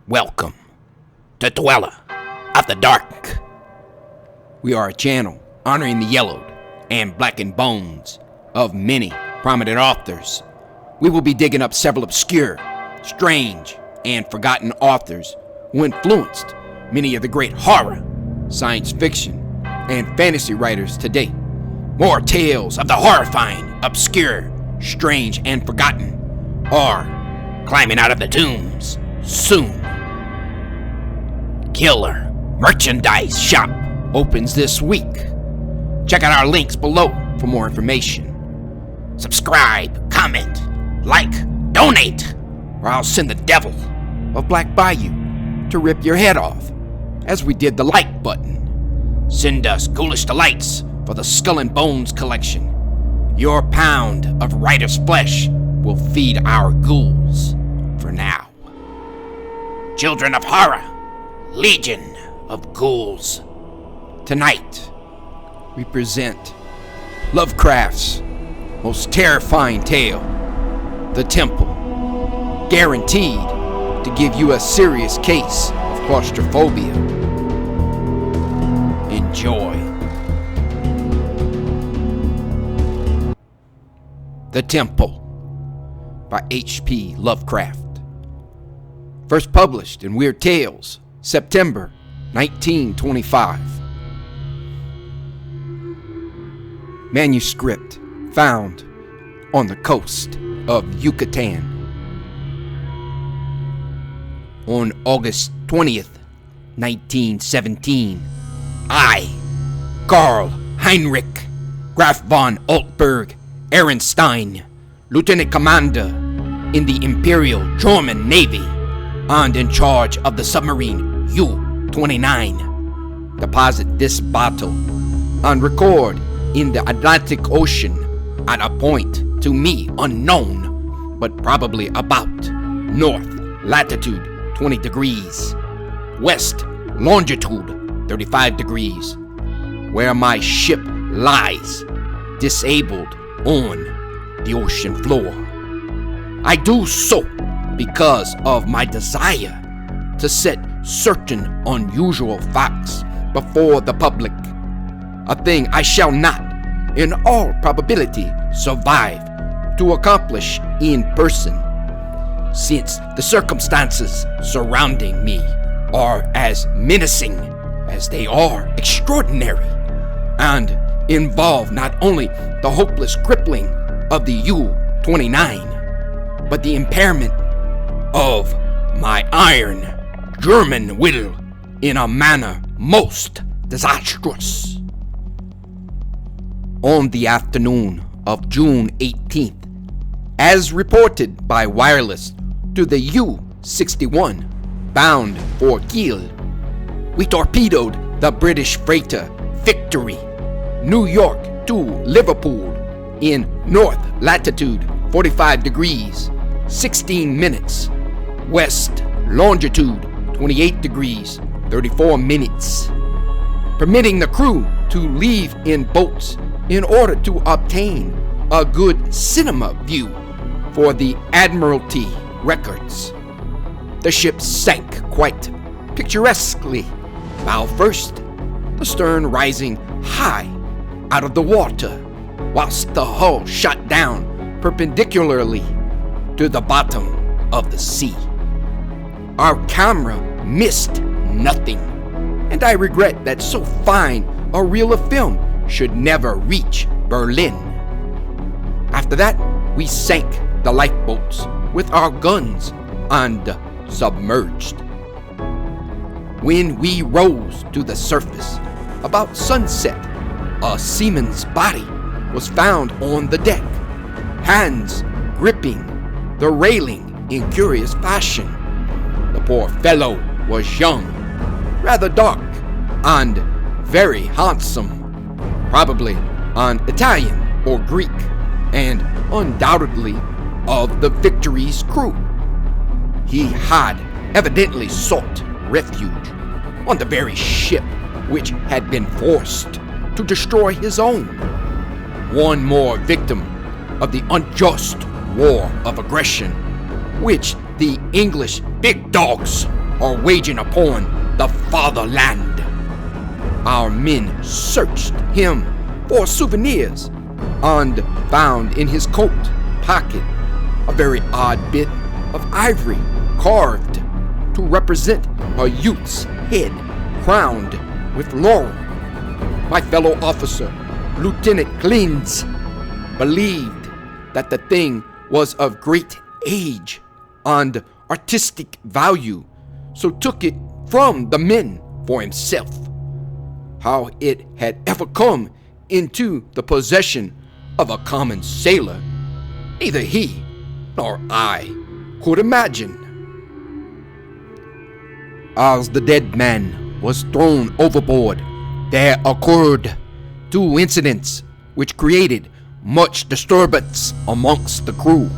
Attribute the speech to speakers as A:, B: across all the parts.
A: Welcome to Dweller of the Dark. We are a channel honoring the yellowed and blackened bones of many prominent authors. We will be digging up several obscure, strange, and forgotten authors who influenced many of the great horror, science fiction, and fantasy writers today. More tales of the horrifying, obscure, strange, and forgotten are climbing out of the tombs soon. Killer Merchandise Shop opens this week. Check out our links below for more information. Subscribe, comment, like, donate, or I'll send the devil of Black Bayou to rip your head off, as we did the like button. Send us ghoulish delights for the Skull and Bones collection. Your pound of writer's flesh will feed our ghouls for now. Children of Horror, Legion of Ghouls. Tonight, we present Lovecraft's most terrifying tale, The Temple, guaranteed to give you a serious case of claustrophobia. Enjoy. The Temple by H.P. Lovecraft. First published in Weird Tales, September 1925. Manuscript found on the coast of Yucatan. On August 20th, 1917, I, Karl Heinrich Graf von Altberg Ehrenstein, Lieutenant Commander in the Imperial German Navy and in charge of the submarine U-29, deposit this bottle on record in the Atlantic Ocean at a point to me unknown, but probably about north latitude 20 degrees, west longitude 35 degrees, where my ship lies disabled on the ocean floor. I do so because of my desire to set certain unusual facts before the public, a thing I shall not, in all probability, survive to accomplish in person, since the circumstances surrounding me are as menacing as they are extraordinary, and involve not only the hopeless crippling of the U-29, but the impairment of my iron German will in a manner most disastrous. On the afternoon of June 18th, as reported by wireless to the U-61 bound for Kiel, we torpedoed the British freighter Victory, New York to Liverpool in north latitude 45 degrees, 16 minutes, west longitude 28 degrees, 34 minutes, permitting the crew to leave in boats in order to obtain a good cinema view for the Admiralty records. The ship sank quite picturesquely, bow first, the stern rising high out of the water, whilst the hull shot down perpendicularly to the bottom of the sea. Our camera missed nothing, and I regret that so fine a reel of film should never reach Berlin. After that, we sank the lifeboats with our guns and submerged. When we rose to the surface about sunset, a seaman's body was found on the deck, hands gripping the railing in curious fashion. The poor fellow was young, rather dark, and very handsome, probably an Italian or Greek, and undoubtedly of the Victory's crew. He had evidently sought refuge on the very ship which had been forced to destroy his own. One more victim of the unjust war of aggression which the English big dogs are waging upon the fatherland. Our men searched him for souvenirs and found in his coat pocket a very odd bit of ivory carved to represent a youth's head crowned with laurel. My fellow officer, Lieutenant Klenze, believed that the thing was of great age and artistic value, so took it from the men for himself. How it had ever come into the possession of a common sailor, neither he nor I could imagine. As the dead man was thrown overboard, there occurred two incidents which created much disturbance amongst the crew.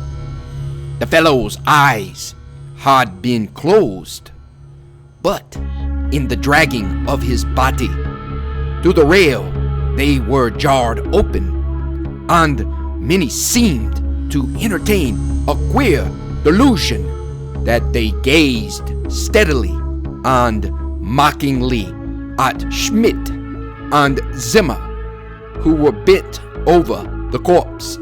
A: The fellow's eyes had been closed, but in the dragging of his body to the rail, they were jarred open, and many seemed to entertain a queer delusion that they gazed steadily and mockingly at Schmidt and Zimmer, who were bent over the corpse.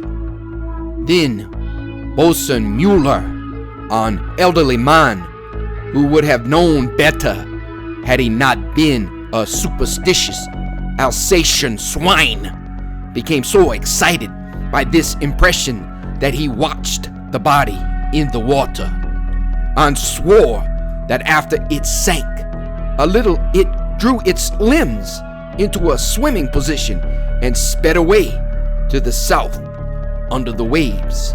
A: Then Bosun Mueller, an elderly man who would have known better had he not been a superstitious Alsatian swine, became so excited by this impression that he watched the body in the water and swore that after it sank a little, it drew its limbs into a swimming position and sped away to the south under the waves.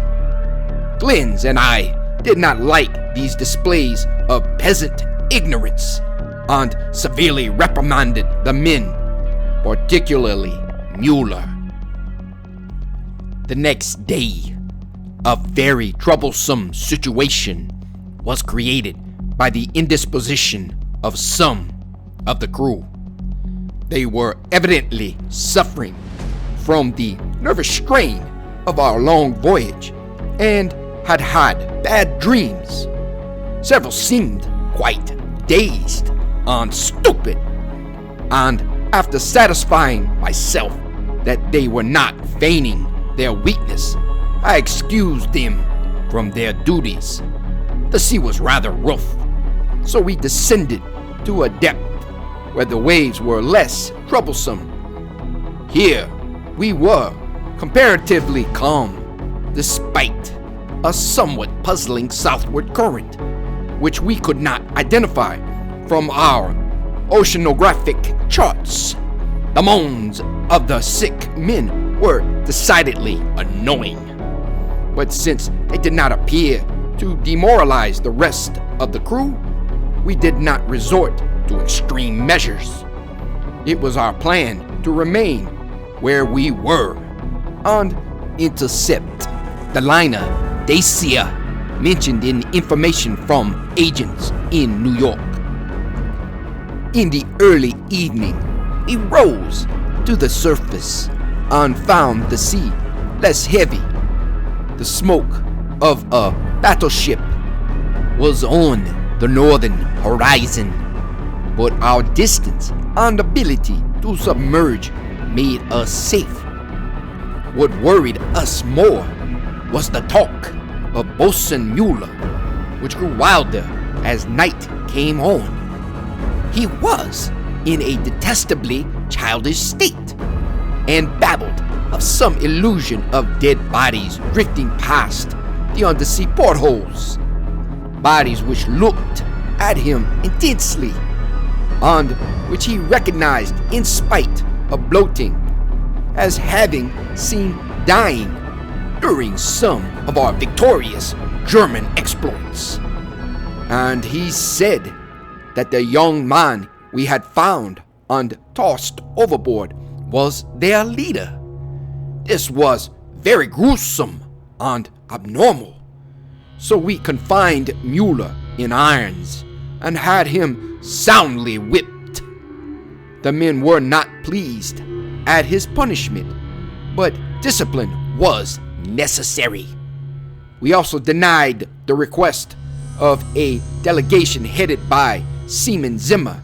A: Klenze and I did not like these displays of peasant ignorance and severely reprimanded the men, particularly Mueller. The next day, a very troublesome situation was created by the indisposition of some of the crew. They were evidently suffering from the nervous strain of our long voyage and had had bad dreams. Several seemed quite dazed and stupid, and after satisfying myself that they were not feigning their weakness, I excused them from their duties. The sea was rather rough, so we descended to a depth where the waves were less troublesome. Here we were comparatively calm, despite a somewhat puzzling southward current, which we could not identify from our oceanographic charts. The moans of the sick men were decidedly annoying, but since they did not appear to demoralize the rest of the crew, we did not resort to extreme measures. It was our plan to remain where we were and intercept the liner Dacia mentioned in information from agents in New York. In the early evening, we rose to the surface and found the sea less heavy. The smoke of a battleship was on the northern horizon, but our distance and ability to submerge made us safe. What worried us more was the talk of Bosun Mueller, which grew wilder as night came on. He was in a detestably childish state and babbled of some illusion of dead bodies drifting past the undersea portholes, bodies which looked at him intensely and which he recognized in spite of bloating as having seen dying during some of our victorious German exploits. And he said that the young man we had found and tossed overboard was their leader. This was very gruesome and abnormal, so we confined Mueller in irons and had him soundly whipped. The men were not pleased at his punishment, but discipline was necessary. We also denied the request of a delegation headed by Seaman Zimmer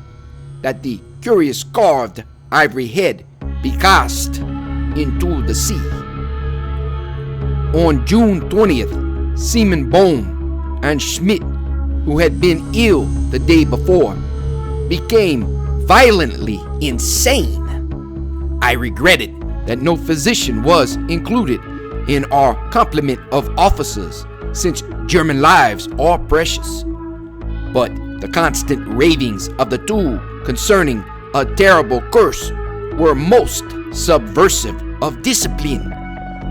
A: that the curious carved ivory head be cast into the sea. On June 20th, Seaman Bone and Schmidt, who had been ill the day before, became violently insane. I regretted that no physician was included in our complement of officers, since German lives are precious. But the constant ravings of the two concerning a terrible curse were most subversive of discipline,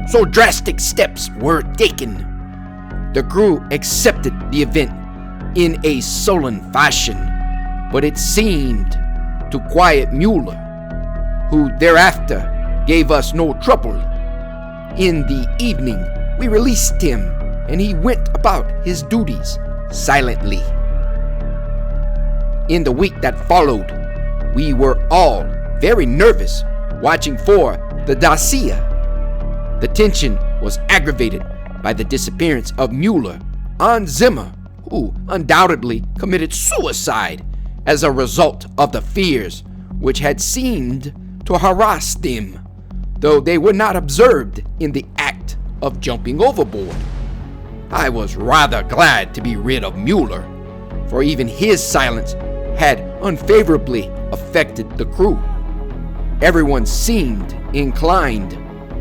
A: so drastic steps were taken. The crew accepted the event in a sullen fashion, but it seemed to quiet Mueller, who thereafter gave us no trouble. In the evening, we released him, and he went about his duties silently. In the week that followed, we were all very nervous watching for the dossier. The tension was aggravated by the disappearance of Mueller and Zimmer, who undoubtedly committed suicide as a result of the fears which had seemed to harass them, though they were not observed in the act of jumping overboard. I was rather glad to be rid of Mueller, for even his silence had unfavorably affected the crew. Everyone seemed inclined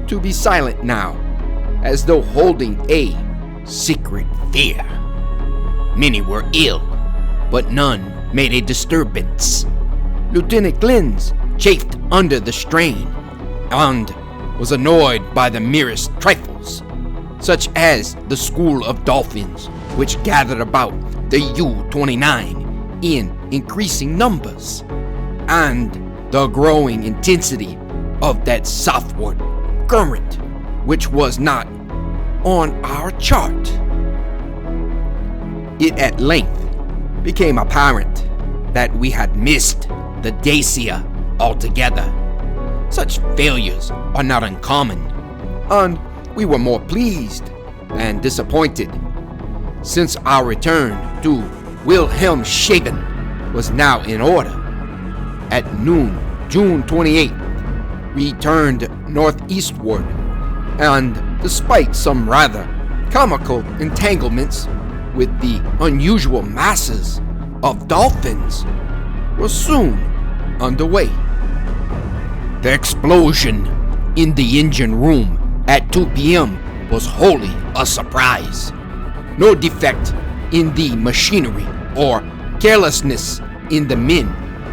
A: to be silent now, as though holding a secret fear. Many were ill, but none made a disturbance. Lieutenant Klenze chafed under the strain and was annoyed by the merest trifles, such as the school of dolphins which gathered about the U-29 in increasing numbers, and the growing intensity of that southward current which was not on our chart. It at length became apparent that we had missed the Dacia altogether. Such failures are not uncommon, and we were more pleased than disappointed, since our return to Wilhelmshaven was now in order. At noon, June 28th, we turned northeastward, and despite some rather comical entanglements with the unusual masses of dolphins, were soon underway. The explosion in the engine room at 2 p.m. was wholly a surprise. No defect in the machinery or carelessness in the men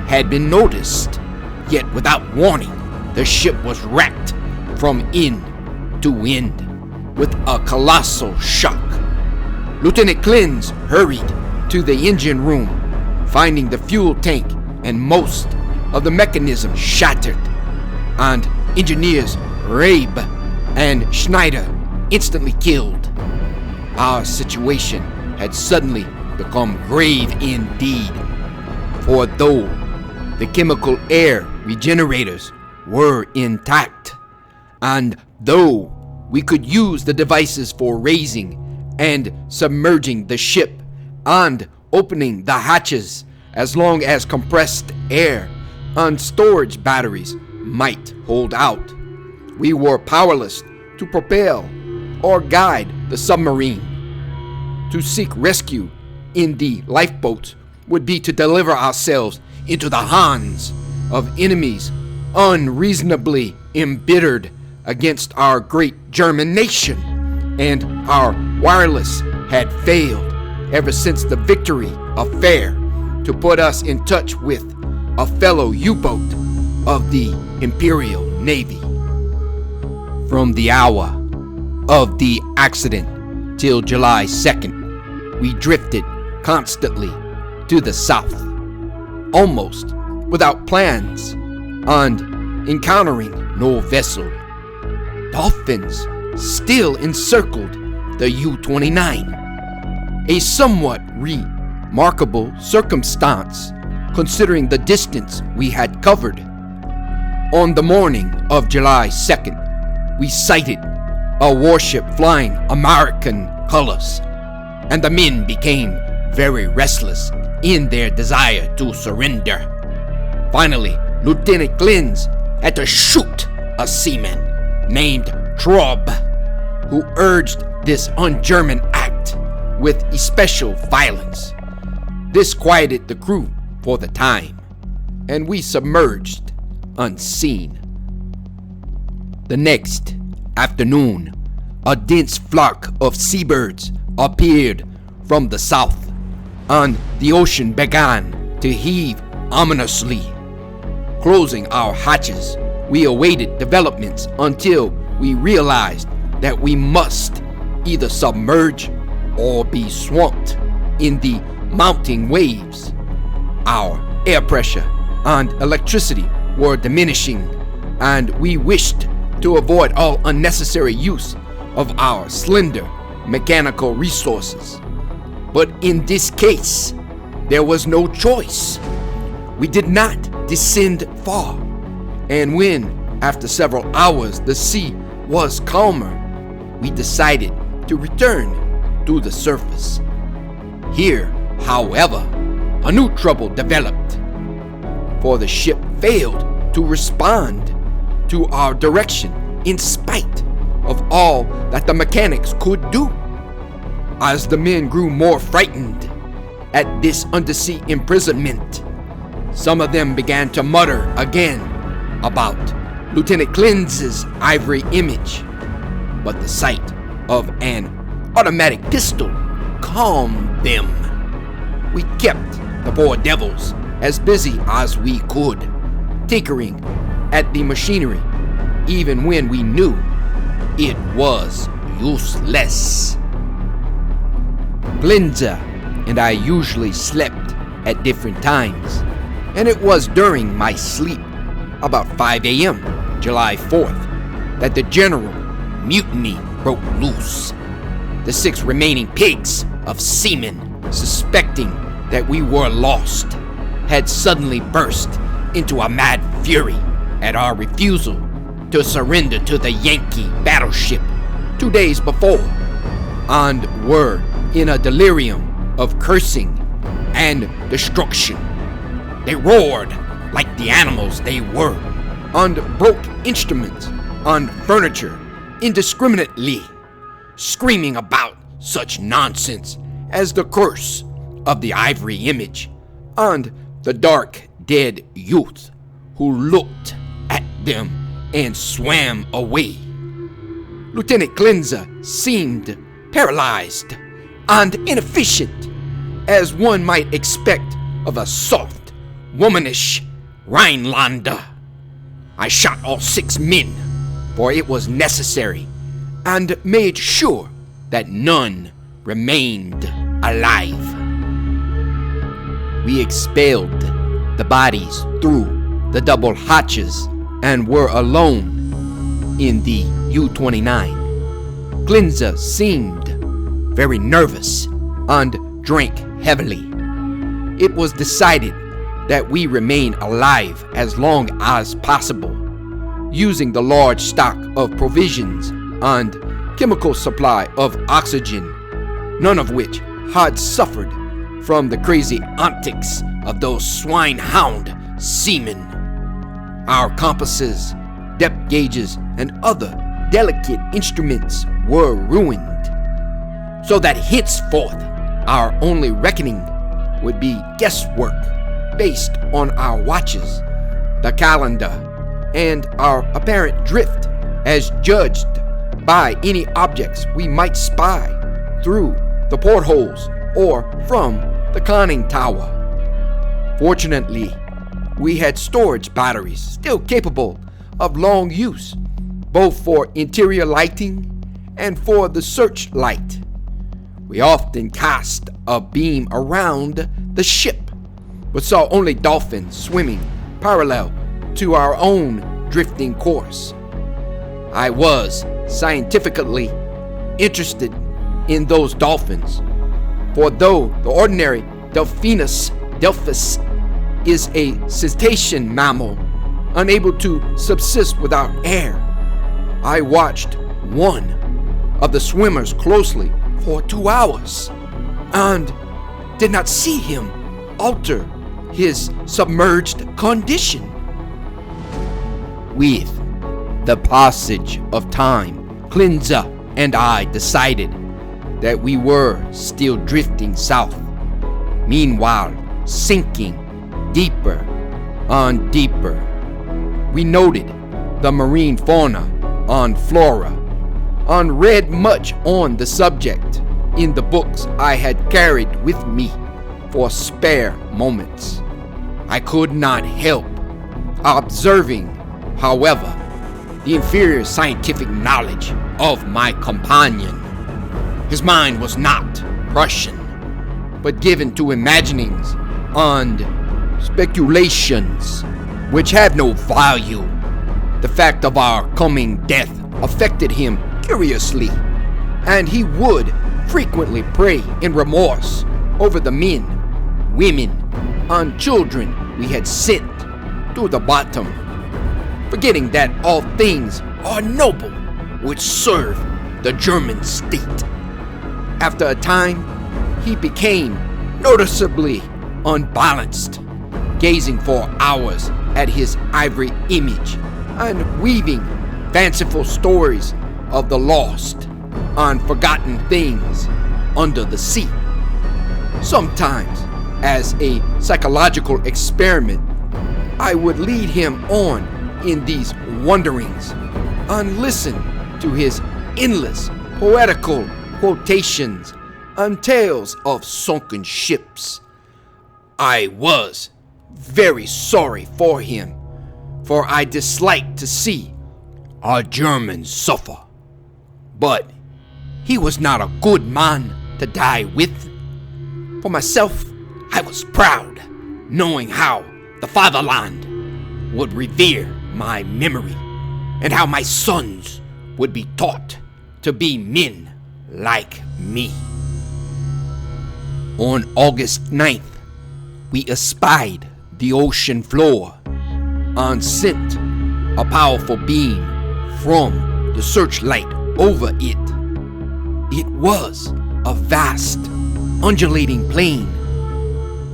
A: had been noticed, yet without warning, the ship was wrecked from end to end with a colossal shock. Lieutenant Klenze hurried to the engine room, finding the fuel tank and most of the mechanism shattered, and engineers Rabe and Schneider instantly killed. Our situation had suddenly become grave indeed, for though the chemical air regenerators were intact, and though we could use the devices for raising and submerging the ship and opening the hatches as long as compressed air and storage batteries might hold out, we were powerless to propel or guide the submarine. To seek rescue in the lifeboats would be to deliver ourselves into the hands of enemies unreasonably embittered against our great German nation, and our wireless had failed ever since the victory affair to put us in touch with a fellow U-boat of the Imperial Navy. From the hour of the accident till July 2nd, we drifted constantly to the south, almost without plans, and encountering no vessel. Dolphins still encircled the U-29, a somewhat remarkable circumstance considering the distance we had covered. On the morning of July 2nd, we sighted a warship flying American colors, and the men became very restless in their desire to surrender. Finally, Lieutenant Klenze had to shoot a seaman named Trob, who urged this un-German act with especial violence. This quieted the crew for the time, and we submerged unseen. The next afternoon, a dense flock of seabirds appeared from the south, and the ocean began to heave ominously. Closing our hatches, we awaited developments until we realized that we must either submerge or be swamped in the mounting waves. Our air pressure and electricity were diminishing, and we wished to avoid all unnecessary use of our slender mechanical resources. But in this case, there was no choice. We did not descend far, and when, after several hours, the sea was calmer, we decided to return to the surface. Here, however, a new trouble developed, for the ship failed to respond to our direction in spite of all that the mechanics could do. As the men grew more frightened at this undersea imprisonment, some of them began to mutter again about Lieutenant Klenze's ivory image, but the sight of an automatic pistol calmed them. We kept the poor devils as busy as we could, tinkering at the machinery, even when we knew it was useless. Klenze and I usually slept at different times, and it was during my sleep, about 5 a.m., July 4th, that the general mutiny broke loose. The 6 remaining pigs of seamen, suspecting that we were lost, had suddenly burst into a mad fury at our refusal to surrender to the Yankee battleship 2 days before, and were in a delirium of cursing and destruction. They roared like the animals they were, and broke instruments and furniture indiscriminately, screaming about such nonsense as the curse of the ivory image and the dark dead youth who looked at them and swam away. Lieutenant Klenze seemed paralyzed and inefficient, as one might expect of a soft, womanish Rhinelander. I shot all 6 men, for it was necessary, and made sure that none remained alive. We expelled the bodies through the double hatches and were alone in the U-29. Klenze seemed very nervous and drank heavily. It was decided that we remain alive as long as possible, using the large stock of provisions and chemical supply of oxygen, none of which had suffered from the crazy antics of those swine-hound seamen. Our compasses, depth gauges, and other delicate instruments were ruined, so that henceforth our only reckoning would be guesswork based on our watches, the calendar, and our apparent drift as judged by any objects we might spy through the portholes or from the conning tower. Fortunately, we had storage batteries still capable of long use, both for interior lighting and for the searchlight. We often cast a beam around the ship, but saw only dolphins swimming parallel to our own drifting course. I was scientifically interested in those dolphins, for though the ordinary Delphinus delphis is a cetacean mammal unable to subsist without air, I watched one of the swimmers closely for 2 hours, and did not see him alter his submerged condition. With the passage of time, Klenze and I decided that we were still drifting south, meanwhile sinking deeper and deeper. We noted the marine fauna and flora and read much on the subject in the books I had carried with me for spare moments. I could not help observing, however, the inferior scientific knowledge of my companion. His mind was not Prussian, but given to imaginings and speculations which had no value. The fact of our coming death affected him curiously, and he would frequently pray in remorse over the men, women, and children we had sent to the bottom, forgetting that all things are noble which serve the German state. After a time, he became noticeably unbalanced, gazing for hours at his ivory image and weaving fanciful stories of the lost and forgotten things under the sea. Sometimes, as a psychological experiment, I would lead him on in these wanderings and listen to his endless poetical quotations and tales of sunken ships. I was very sorry for him, for I disliked to see our Germans suffer. But he was not a good man to die with. For myself, I was proud, knowing how the fatherland would revere my memory, and how my sons would be taught to be men like me. On August 9th, we espied the ocean floor and sent a powerful beam from the searchlight over it. It was a vast, undulating plain,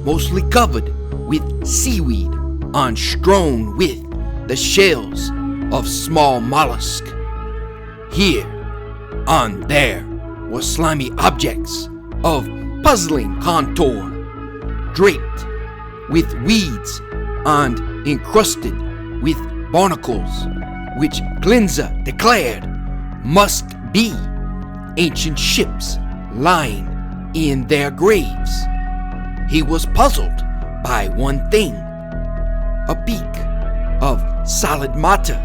A: mostly covered with seaweed and strewn with the shells of small mollusks. Here and there were slimy objects of puzzling contour, draped with weeds and encrusted with barnacles, which Klenze declared must be ancient ships lying in their graves. He was puzzled by one thing: a peak of solid matter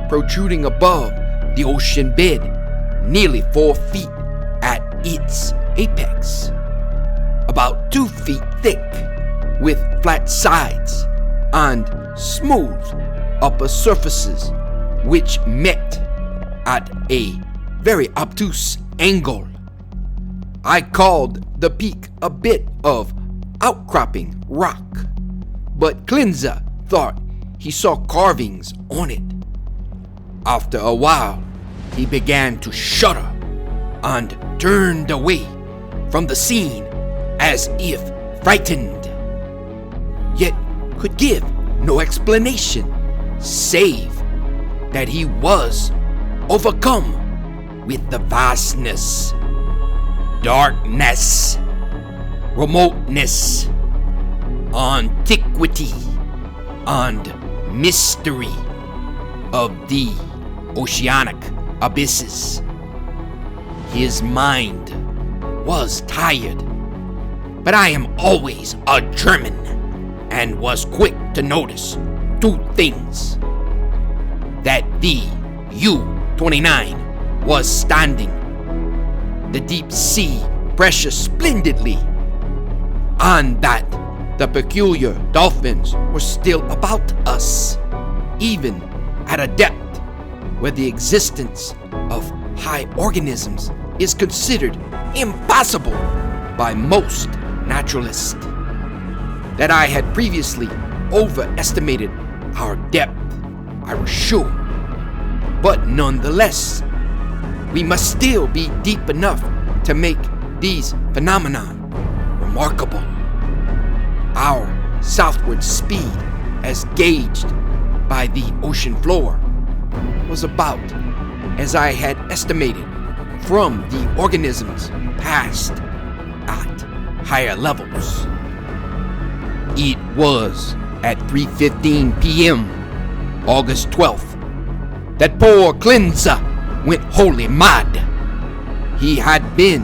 A: protruding above the ocean bed, nearly 4 feet at its apex, about 2 feet thick, with flat sides and smooth upper surfaces which met at a very obtuse angle. I called the peak a bit of outcropping rock, but Klenze thought he saw carvings on it. After a while, he began to shudder and turned away from the scene as if frightened, yet could give no explanation save that he was overcome with the vastness, darkness, remoteness, antiquity, and mystery of the oceanic abysses. His mind was tired, but I am always a German and was quick to notice 2 things: that the U-29 was standing the deep sea pressure splendidly, and that the peculiar dolphins were still about us, even at a depth where the existence of high organisms is considered impossible by most naturalists. That I had previously overestimated our depth, I was sure, but nonetheless, we must still be deep enough to make these phenomena remarkable. Our southward speed, as gauged by the ocean floor, was about as I had estimated from the organisms passed at higher levels. It was at 3:15 p.m., August 12th, that poor Klenze went wholly mad. He had been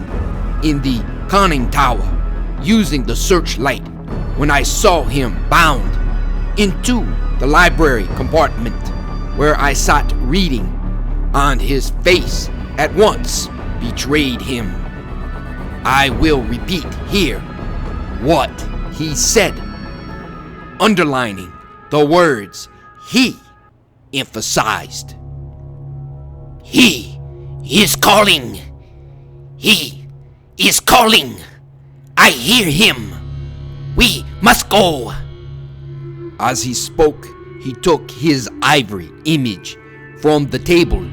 A: in the conning tower using the searchlight when I saw him bound into the library compartment where I sat reading, and his face at once betrayed him. I will repeat here what he said, underlining the words he emphasized. "He is calling. He is calling. I hear him. We must go." As he spoke, he took his ivory image from the table,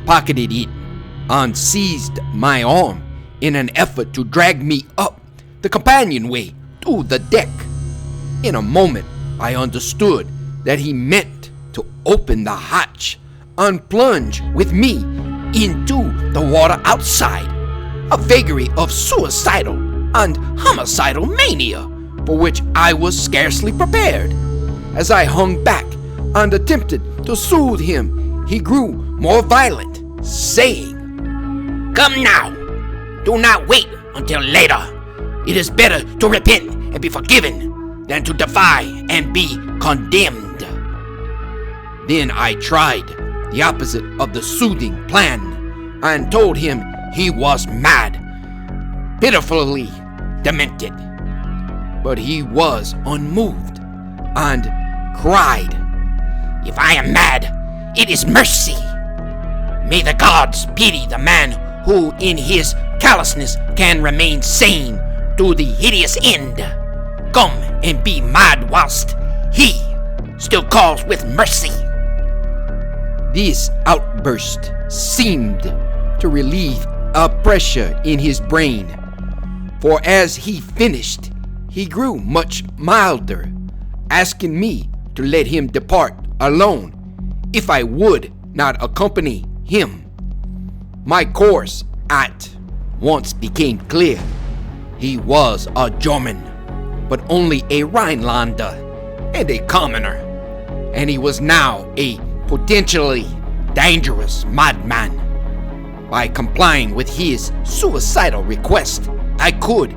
A: pocketed it, and seized my arm in an effort to drag me up the companionway to the deck. In a moment, I understood that he meant to open the hatch and plunge with me into the water outside, a vagary of suicidal and homicidal mania for which I was scarcely prepared. As I hung back and attempted to soothe him, he grew more violent, saying, "Come now. Do not wait until later. It is better to repent and be forgiven than to defy and be condemned." Then I tried the opposite of the soothing plan and told him he was mad, pitifully demented. But he was unmoved and cried, "If I am mad, it is mercy. May the gods pity the man who in his callousness can remain sane to the hideous end. Come and be mad whilst he still calls with mercy." This outburst seemed to relieve a pressure in his brain, for as he finished, he grew much milder, asking me to let him depart alone if I would not accompany him. My course at once became clear. He was a German, but only a Rhinelander and a commoner, and he was now a potentially dangerous madman. By complying with his suicidal request, I could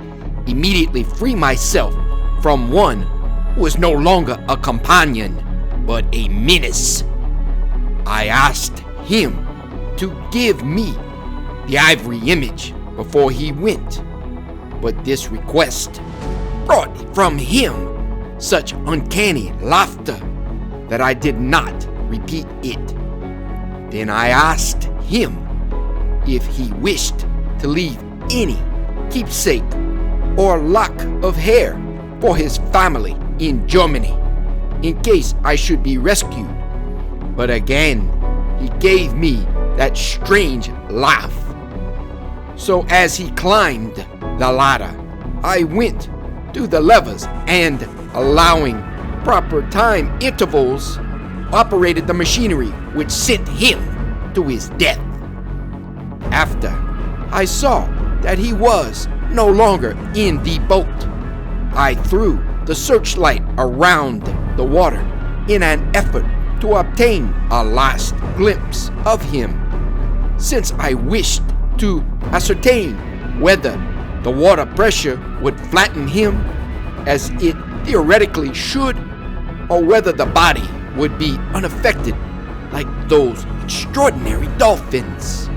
A: immediately free myself from one who was no longer a companion, but a menace. I asked him to give me the ivory image before he went, but this request brought from him such uncanny laughter that I did not repeat it. Then I asked him if he wished to leave any keepsake or lock of hair for his family in Germany in case I should be rescued. But again, he gave me that strange laugh. So as he climbed the ladder, I went to the levers and, allowing proper time intervals, operated the machinery which sent him to his death. After I saw that he was no longer in the boat, I threw the searchlight around the water in an effort to obtain a last glimpse of him, since I wished to ascertain whether the water pressure would flatten him as it theoretically should, or whether the body would be unaffected like those extraordinary dolphins.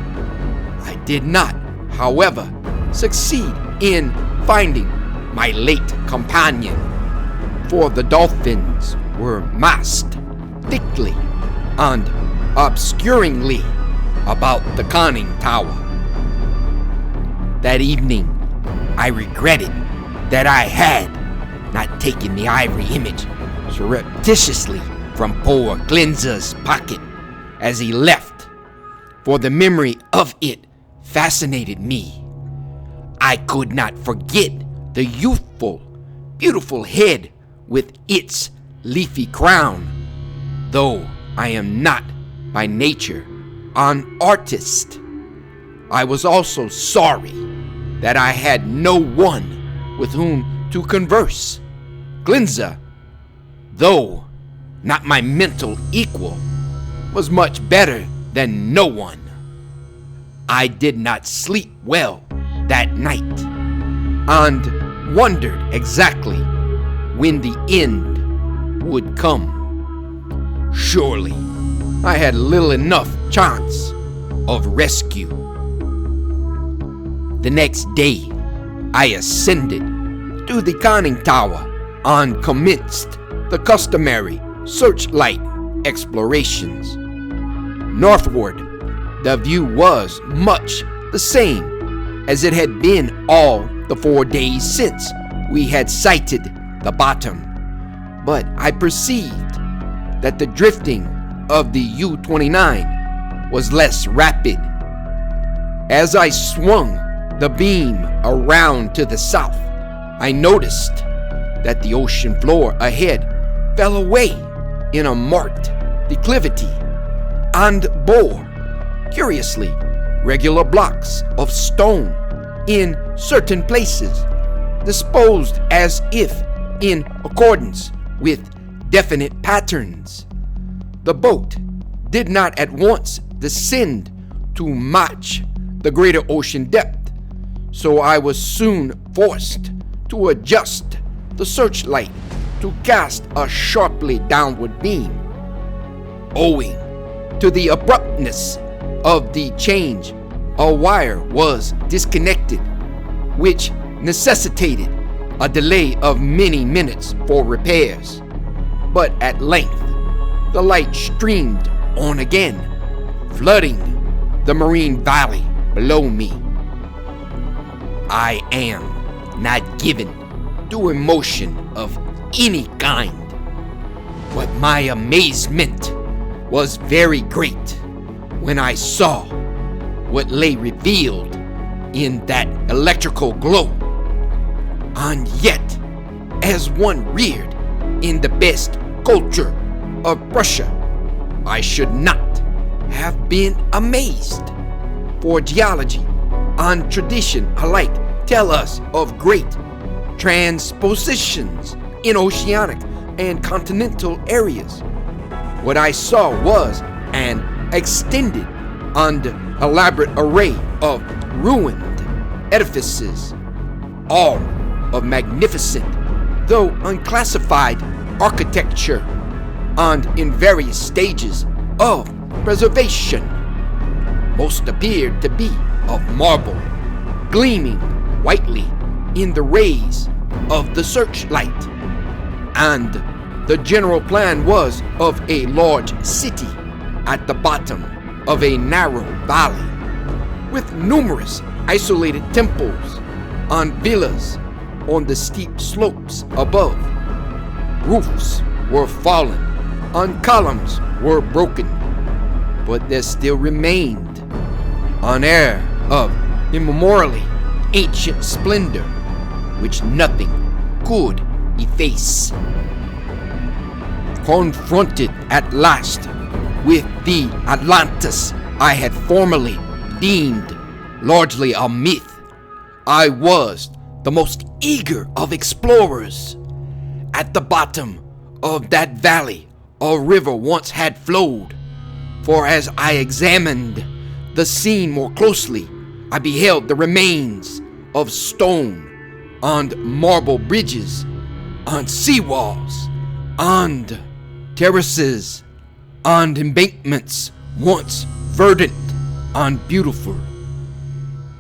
A: I did not, however, succeed in finding my late companion, for the dolphins were massed thickly and obscuringly about the conning tower. That evening, I regretted that I had not taken the ivory image surreptitiously from poor Klenze's pocket as he left, for the memory of it fascinated me. I could not forget the youthful, beautiful head with its leafy crown. Though I am not by nature an artist, I was also sorry that I had no one with whom to converse. Klenze, though not my mental equal, was much better than no one. I did not sleep well that night, and wondered exactly when the end would come. Surely I had little enough chance of rescue. The next day, I ascended to the conning tower and commenced the customary searchlight explorations. Northward, the view was much the same as it had been all the 4 days since we had sighted the bottom, but I perceived that the drifting of the U-29 was less rapid. As I swung the beam around to the south, I noticed that the ocean floor ahead fell away in a marked declivity and bore, curiously, regular blocks of stone in certain places, disposed as if in accordance with definite patterns. The boat did not at once descend to match the greater ocean depth, so I was soon forced to adjust the searchlight to cast a sharply downward beam. Owing to the abruptness of the change, a wire was disconnected, which necessitated a delay of many minutes for repairs. But at length, the light streamed on again, flooding the marine valley below me. I am not given to emotion of any kind, but my amazement was very great when I saw what lay revealed in that electrical glow. And yet, as one reared in the best culture of Russia, I should not have been amazed, for geology and tradition alike tell us of great transpositions in oceanic and continental areas. What I saw was an extended and elaborate array of ruined edifices, all of magnificent, though unclassified architecture, and in various stages of preservation. Most appeared to be of marble, gleaming whitely in the rays of the searchlight, and the general plan was of a large city at the bottom of a narrow valley, with numerous isolated temples and villas on the steep slopes above. Roofs were fallen and columns were broken, but there still remained an air of immemorially ancient splendor which nothing could efface. Confronted at last with the Atlantis I had formerly deemed largely a myth, I was the most eager of explorers. At the bottom of that valley a river once had flowed, for as I examined the scene more closely, I beheld the remains of stone and marble bridges and seawalls and terraces and embankments once verdant and beautiful.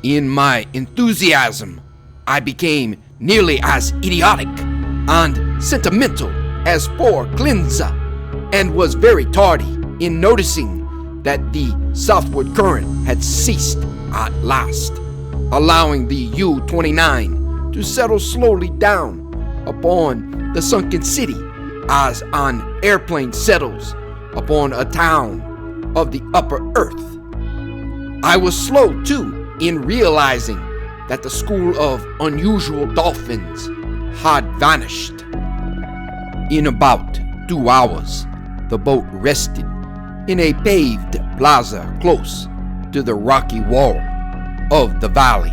A: In my enthusiasm, I became nearly as idiotic and sentimental as poor Klenze, and was very tardy in noticing that the southward current had ceased at last, allowing the U-29 to settle slowly down upon the sunken city as an airplane settles upon a town of the upper earth. I was slow, too, in realizing that the school of unusual dolphins had vanished. In about 2 hours, the boat rested in a paved plaza close to the rocky wall of the valley.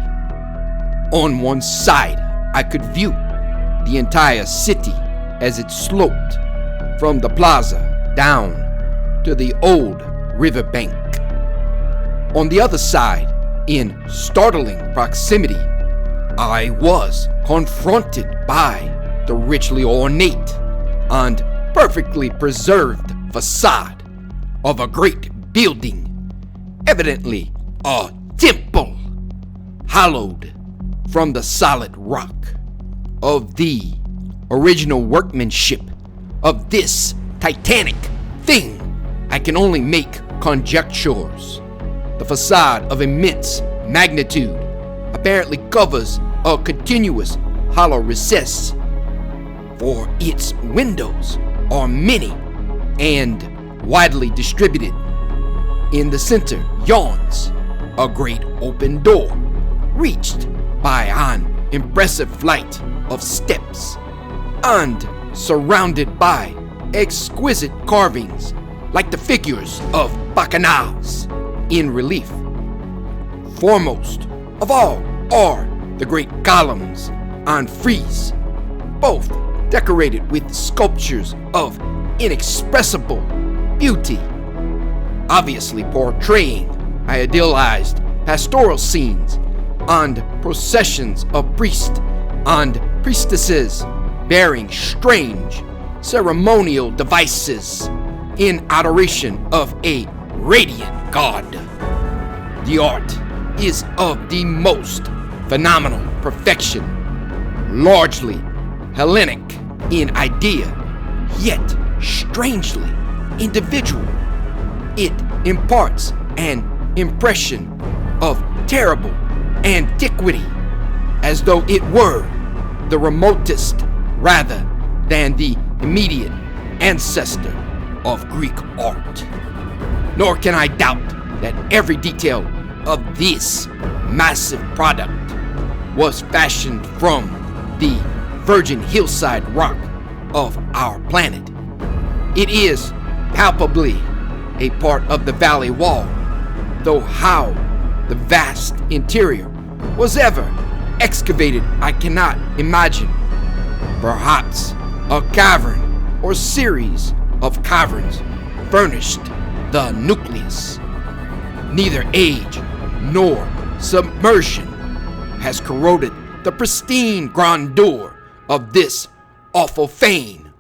A: On one side, I could view the entire city as it sloped from the plaza down to the old riverbank. On the other side, in startling proximity, I was confronted by the richly ornate and perfectly preserved facade of a great building, evidently a temple, hallowed from the solid rock. Of the original workmanship of this titanic thing, I can only make conjectures. The facade of immense magnitude apparently covers a continuous hollow recess, for its windows are many and widely distributed. In the center yawns a great open door, reached by an impressive flight of steps, and surrounded by exquisite carvings like the figures of bacchanals in relief. Foremost of all are the great columns and frieze, both decorated with sculptures of inexpressible beauty, obviously portraying idealized pastoral scenes and processions of priests and priestesses bearing strange ceremonial devices in adoration of a radiant god. The art is of the most phenomenal perfection, largely Hellenic in idea, yet strangely individual. It imparts an impression of terrible antiquity, as though it were the remotest rather than the immediate ancestor of Greek art. Nor can I doubt that every detail of this massive product was fashioned from the virgin hillside rock of our planet. It is palpably a part of the valley wall, though how the vast interior was ever excavated I cannot imagine. Perhaps a cavern or series of caverns furnished the nucleus. Neither age nor submersion has corroded the pristine grandeur of this awful fane.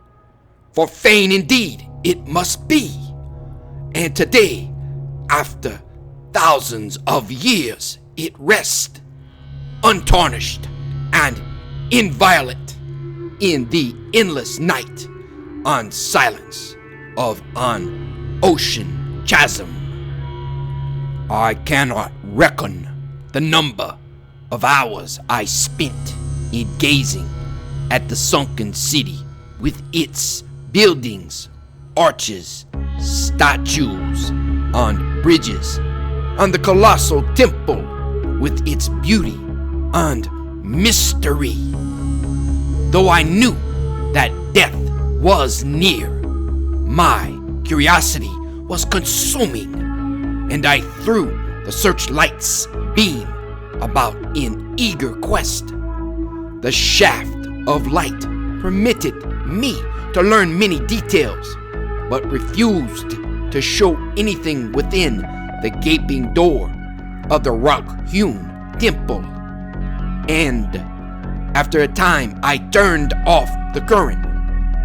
A: For fane indeed it must be. And today, after thousands of years, it rests, untarnished and inviolate, in the endless night and silence of an ocean chasm. I cannot reckon the number of hours I spent in gazing at the sunken city with its buildings, arches, statues, and bridges, and the colossal temple with its beauty and mystery. Though I knew that death was near, my curiosity was consuming, and I threw the searchlight's beam about in eager quest. The shaft of light permitted me to learn many details, but refused to show anything within the gaping door of the rock-hewn temple. And after a time, I turned off the current,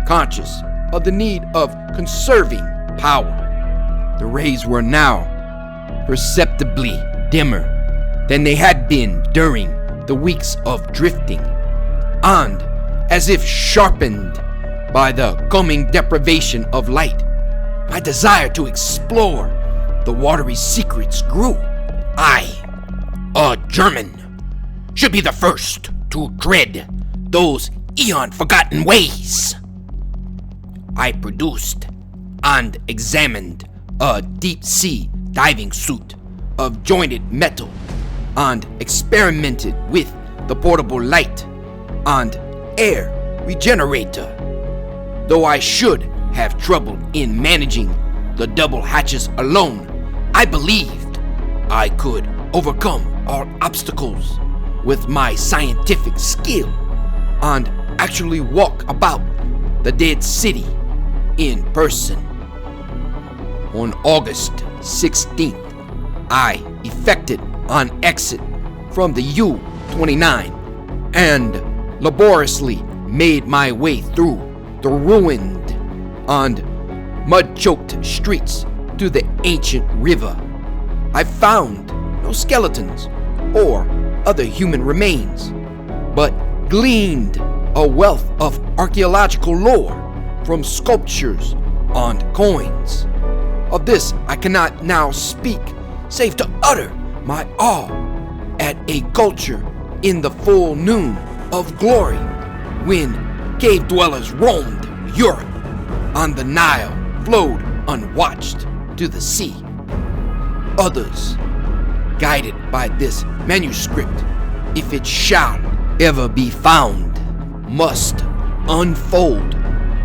A: conscious of the need of conserving power. The rays were now perceptibly dimmer than they had been during the weeks of drifting, and as if sharpened by the coming deprivation of light, my desire to explore the watery secrets grew. I, a German, should be the first to tread those eon-forgotten ways. I produced and examined a deep-sea diving suit of jointed metal and experimented with the portable light and air regenerator. Though I should have trouble in managing the double hatches alone, I believed I could overcome all obstacles with my scientific skill and actually walk about the dead city in person. On August 16th, I effected an exit from the U-29 and laboriously made my way through the ruined and mud-choked streets to the ancient river. I found no skeletons or other human remains, but gleaned a wealth of archaeological lore from sculptures and coins. Of this I cannot now speak, save to utter my awe at a culture in the full noon of glory, when cave dwellers roamed Europe and the Nile flowed unwatched to the sea. Others, guided by this manuscript, if it shall ever be found, must unfold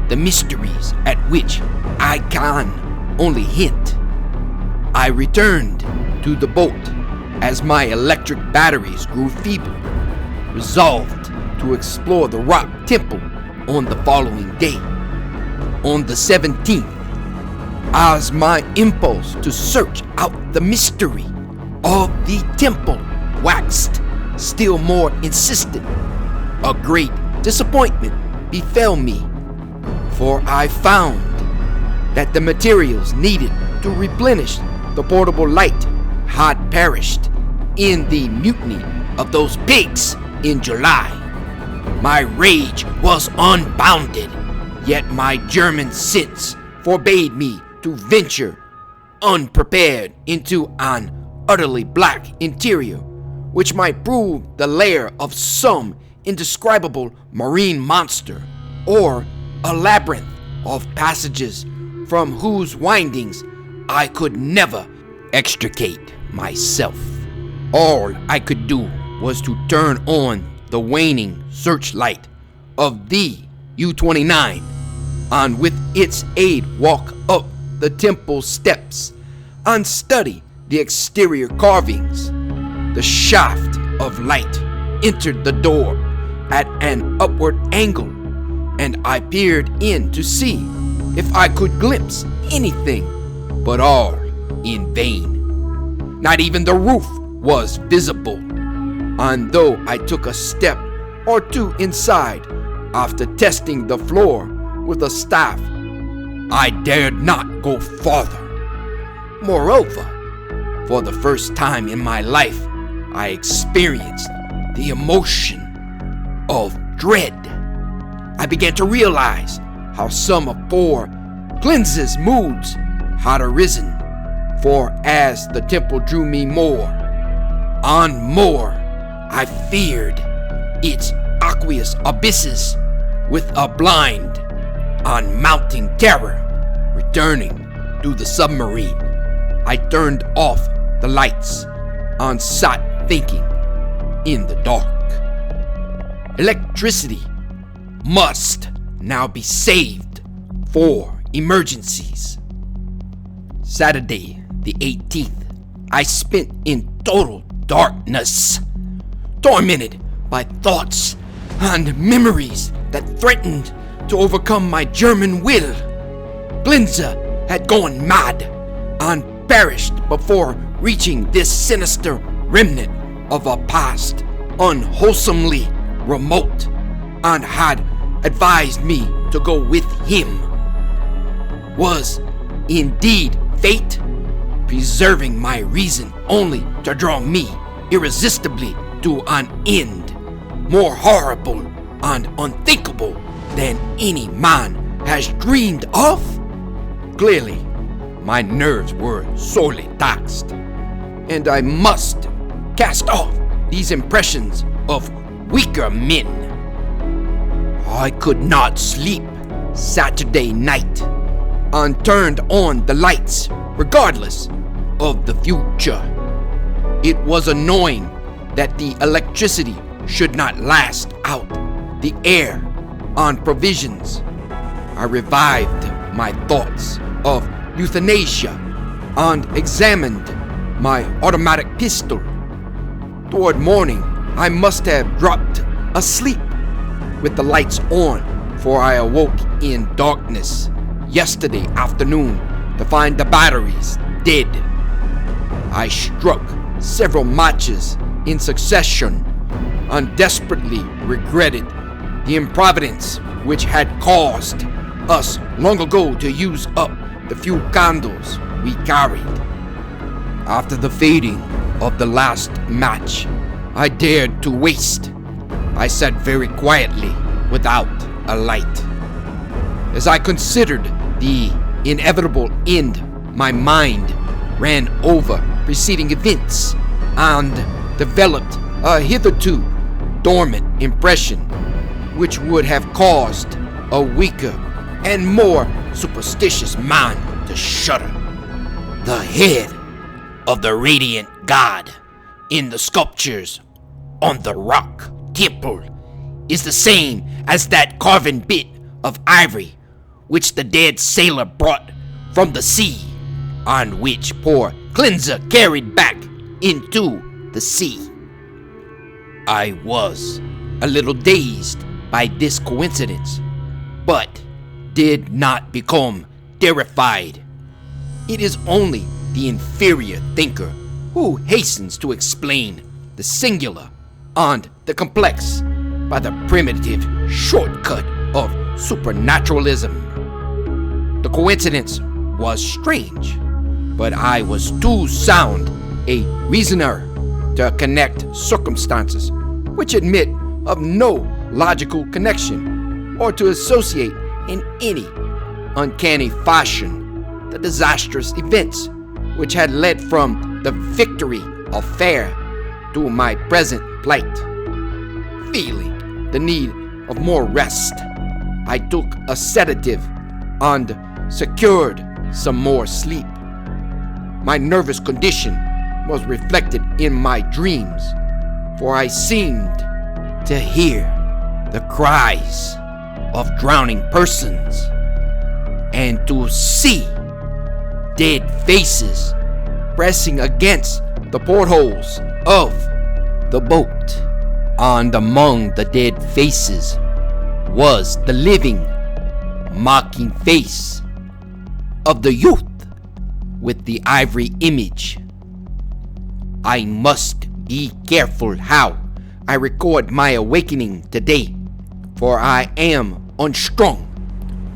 A: the mysteries at which I can only hint. I returned to the boat as my electric batteries grew feeble, resolved to explore the rock temple on the following day. On the 17th, as my impulse to search out the mystery of the temple waxed still more insistent, a great disappointment befell me, for I found that the materials needed to replenish the portable light had perished in the mutiny of those pigs in July. My rage was unbounded, yet my German sense forbade me to venture unprepared into an utterly black interior, which might prove the lair of some indescribable marine monster, or a labyrinth of passages from whose windings I could never extricate myself. All I could do was to turn on the waning searchlight of the U-29 and with its aid walk up the temple steps and study the exterior carvings. The shaft of light entered the door at an upward angle, and I peered in to see if I could glimpse anything, but all in vain. Not even the roof was visible, and though I took a step or two inside after testing the floor with a staff, I dared not go farther. Moreover, for the first time in my life, I experienced the emotion of dread. I began to realize how some of poor Klenze's moods had arisen, for as the temple drew me more and more, I feared its aqueous abysses with a blind and mounting terror. Returning to the submarine, I turned off the lights and sat thinking in the dark. Electricity must now be saved for emergencies. Saturday the 18th, I spent in total darkness, tormented by thoughts and memories that threatened to overcome my German will. Klenze had gone mad and perished before reaching this sinister remnant of a past unwholesomely remote, and had advised me to go with him. Was indeed fate preserving my reason only to draw me irresistibly to an end more horrible and unthinkable than any man has dreamed of? Clearly, my nerves were sorely taxed, and I must cast off these impressions of weaker men. I could not sleep Saturday night and turned on the lights regardless of the future. It was annoying that the electricity should not last out the air on provisions. I revived my thoughts of euthanasia and examined my automatic pistol. Toward morning, I must have dropped asleep with the lights on, for I awoke in darkness yesterday afternoon to find the batteries dead. I struck several matches in succession and desperately regretted the improvidence which had caused us long ago to use up the few candles we carried. After the fading of the last match I dared to waste, I sat very quietly without a light. As I considered the inevitable end, my mind ran over preceding events and developed a hitherto dormant impression which would have caused a weaker and more superstitious man to shudder. The head of the radiant god in the sculptures on the rock temple is the same as that carven bit of ivory which the dead sailor brought from the sea, and which poor Klenze carried back into the sea. I was a little dazed by this coincidence, but did not become terrified. It is only the inferior thinker who hastens to explain the singular and the complex by the primitive shortcut of supernaturalism. The coincidence was strange, but I was too sound a reasoner to connect circumstances which admit of no logical connection, or to associate in any uncanny fashion the disastrous events which had led from the victory of FIVERR to my present plight. Feeling the need of more rest, I took a sedative and secured some more sleep. My nervous condition was reflected in my dreams, for I seemed to hear the cries of drowning persons and to see dead faces pressing against the portholes of the boat. And among the dead faces was the living, mocking face of the youth with the ivory image. I must be careful how I record my awakening today, for I am unstrung,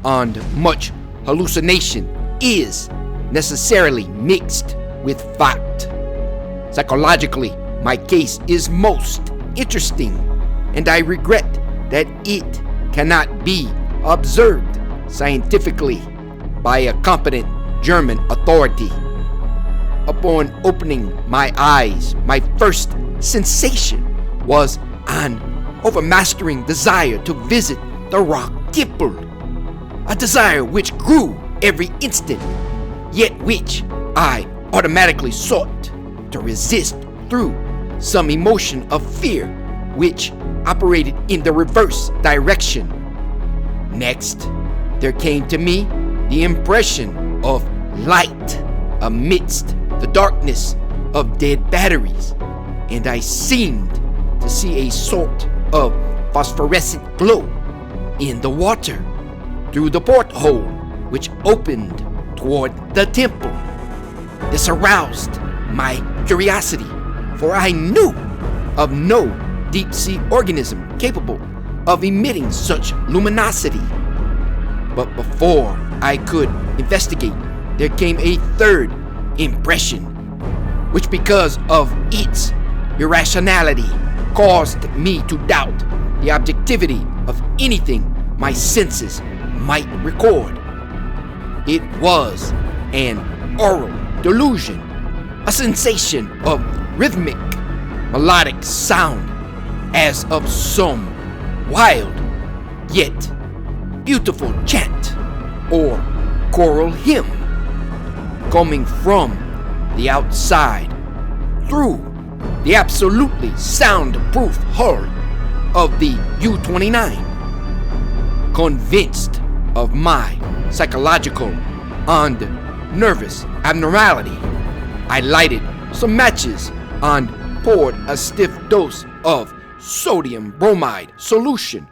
A: and much hallucination is necessarily mixed with fact. Psychologically, my case is most interesting, and I regret that it cannot be observed scientifically by a competent German authority. Upon opening my eyes, my first sensation was an overmastering desire to visit the rock temple, a desire which grew every instant, yet which I automatically sought to resist through some emotion of fear which operated in the reverse direction. Next, there came to me the impression of light amidst the darkness of dead batteries, and I seemed to see a sort of phosphorescent glow in the water through the porthole which opened toward the temple. This aroused my curiosity, for I knew of no deep-sea organism capable of emitting such luminosity. But before I could investigate, there came a third impression, which because of its irrationality caused me to doubt the objectivity of anything my senses might record. It was an aural delusion, a sensation of rhythmic, melodic sound, as of some wild yet beautiful chant or choral hymn coming from the outside through the absolutely soundproof hull of the U-29. Convinced of my psychological and nervous abnormality, I lighted some matches and poured a stiff dose of sodium bromide solution,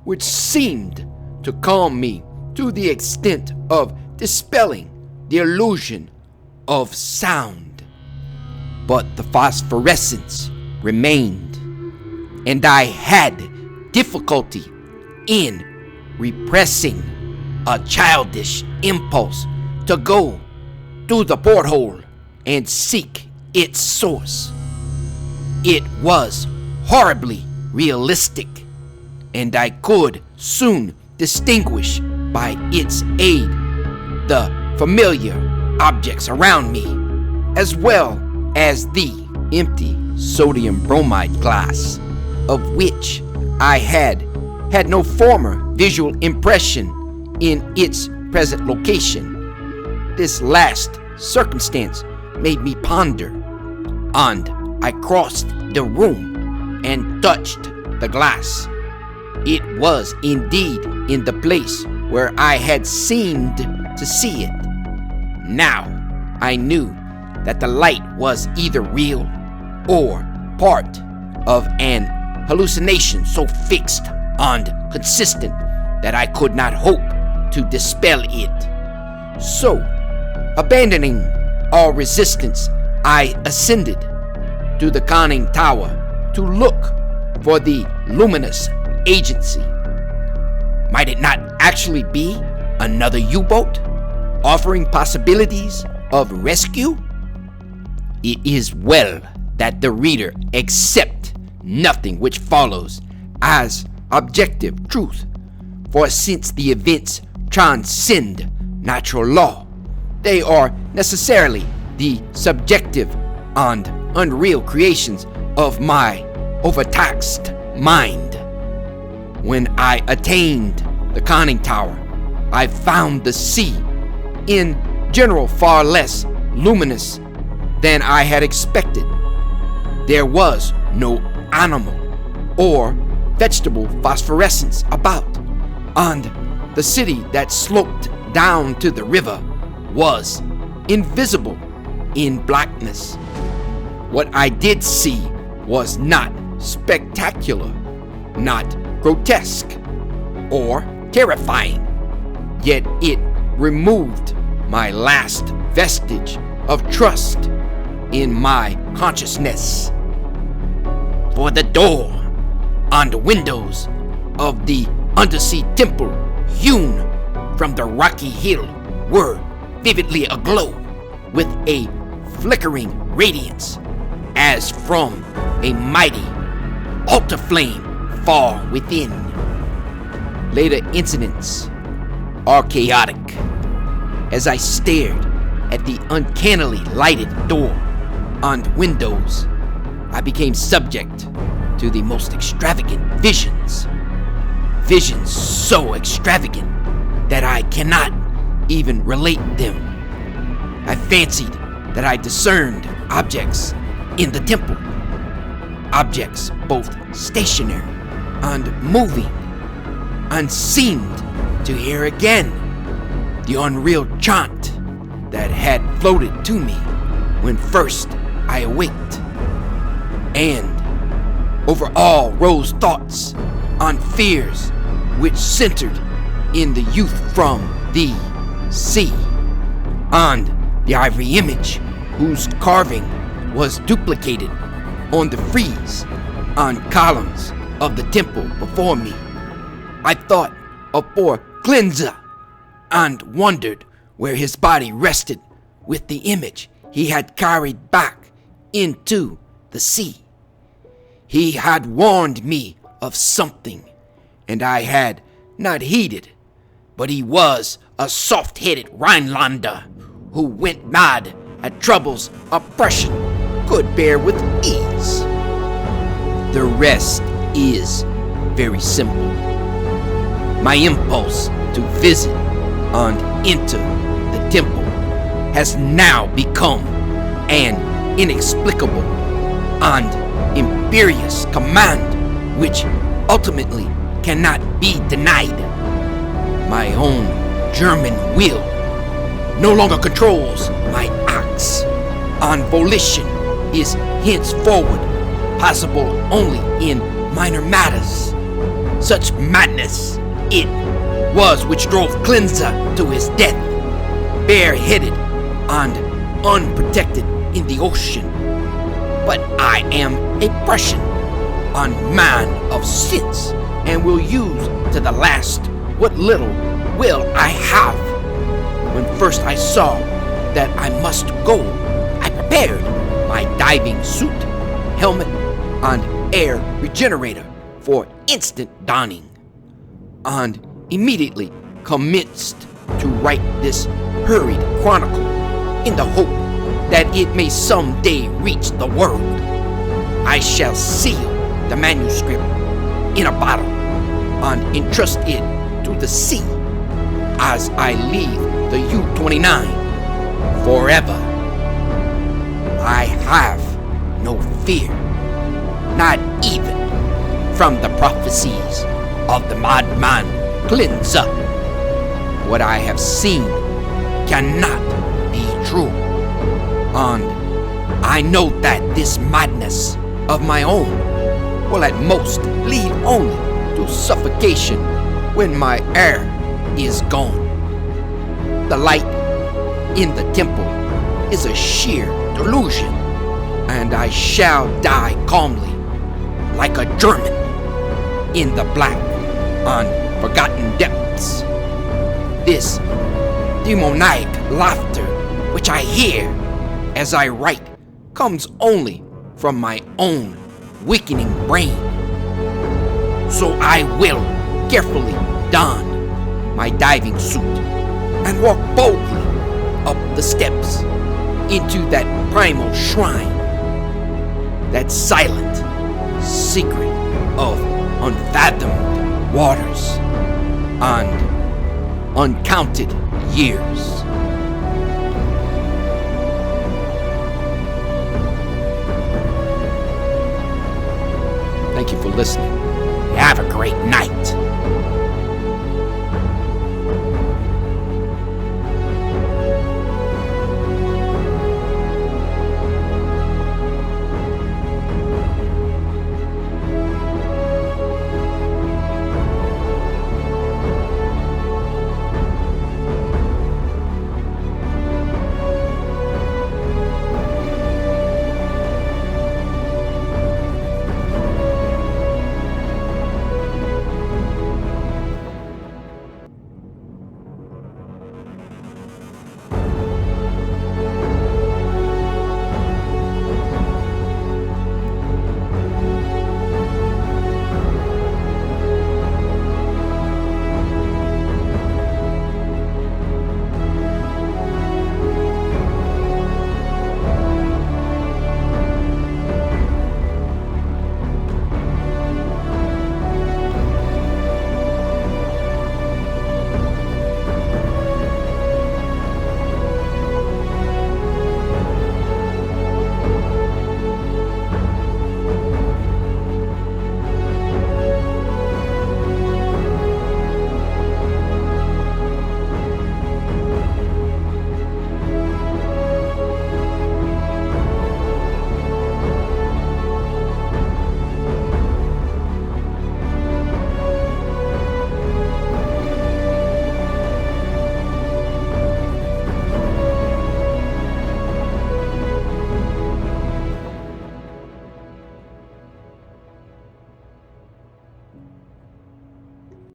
A: which seemed to calm me to the extent of dispelling the illusion of sound. But the phosphorescence remained, and I had difficulty in repressing a childish impulse to go through the porthole and seek its source. It was horribly realistic, and I could soon distinguish by its aid the familiar objects around me, as well as the empty sodium bromide glass, of which I had no former visual impression in its present location. This last circumstance made me ponder, and I crossed the room and touched the glass. It was indeed in the place where I had seemed to see it. Now I knew that the light was either real or part of an hallucination so fixed and consistent that I could not hope to dispel it. So, abandoning all resistance, I ascended to the conning tower to look for the luminous agency. Might it not actually be another U-boat offering possibilities of rescue? It is well that the reader accept nothing which follows as objective truth, for since the events transcend natural law, they are necessarily the subjective and unreal creations of my overtaxed mind. When I attained the conning tower, I found the sea in general far less luminous than I had expected. There was no animal or vegetable phosphorescence about, and the city that sloped down to the river was invisible in blackness. What I did see was not spectacular, not grotesque, or terrifying, yet it removed my last vestige of trust in my consciousness. For the door and the windows of the undersea temple hewn from the rocky hill were vividly aglow with a flickering radiance as from a mighty altar flame far within. Later incidents are chaotic as I stared at the uncannily lighted door and windows. I became subject to the most extravagant visions. Visions so extravagant that I cannot even relate them. I fancied that I discerned objects in the temple. Objects both stationary and moving, and seemed to hear again the unreal chant that had floated to me when first I awaked. And over all rose thoughts and fears which centered in the youth from the sea, and the ivory image whose carving was duplicated on the frieze and columns of the temple before me. I thought of poor Klenze and wondered where his body rested with the image he had carried back into the sea. He had warned me of something, and I had not heeded, but he was a soft-headed Rhinelander who went mad at troubles oppression could bear with ease. The rest is very simple. My impulse to visit and enter the temple has now become an inexplicable and imperious command, which ultimately cannot be denied. My own German will no longer controls my acts, and volition is henceforward possible only in minor matters. Such madness it was which drove Klenze to his death, bareheaded and unprotected in the ocean. But I am a Prussian, a man of sense, and will use to the last what little will I have. When first I saw that I must go, I prepared my diving suit, helmet, and air regenerator for instant donning, and immediately commenced to write this hurried chronicle in the hope that it may someday reach the world. I shall seal the manuscript in a bottle and entrust it to the sea as I leave the U-29 forever. I have no fear, not even from the prophecies of the madman Klenze. What I have seen cannot be true, and I know that this madness of my own will at most lead only to suffocation when my air is gone. The light in the temple is a sheer delusion, and I shall die calmly like a German in the black and forgotten depths. This demoniac laughter which I hear as I write comes only from my own weakening brain. So I will carefully don my diving suit and walk boldly up the steps into that primal shrine, that silent secret of unfathomed waters and uncounted years. Thank you for listening. Have a great night.